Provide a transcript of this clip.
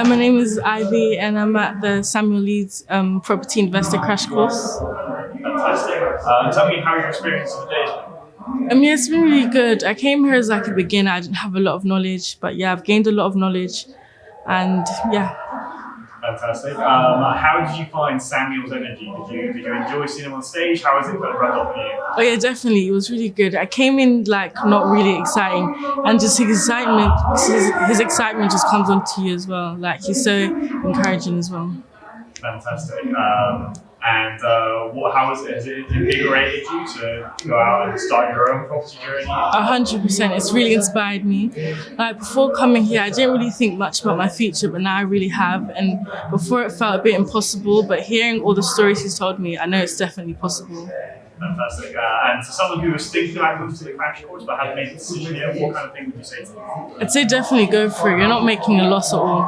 My name is Ivy, and I'm at the Samuel Leeds Property Investor Crash Course. Fantastic. Tell me how your experience of the day has been. It's been really good. I came here as like a beginner. I didn't have a lot of knowledge, but yeah, I've gained a lot of knowledge, and yeah. Fantastic. How did you find Samuel's energy? Did you enjoy seeing him on stage? How has it kind of rubbed off on you? Oh yeah, definitely. It was really good. I came in like not really exciting, and just his excitement just comes onto you as well. Like he's so encouraging as well. Fantastic. How is it? Has it invigorated you to go out and start your own property journey? 100%. It's really inspired me. Like before coming here, I didn't really think much about my future, but now I really have. And before it felt a bit impossible, but hearing all the stories he's told me, I know it's definitely possible. Fantastic. And for someone who was thinking about moving to the crash course but hadn't made the decision yet, what kind of thing would you say to them? I'd say definitely go for it. You're not making a loss at all.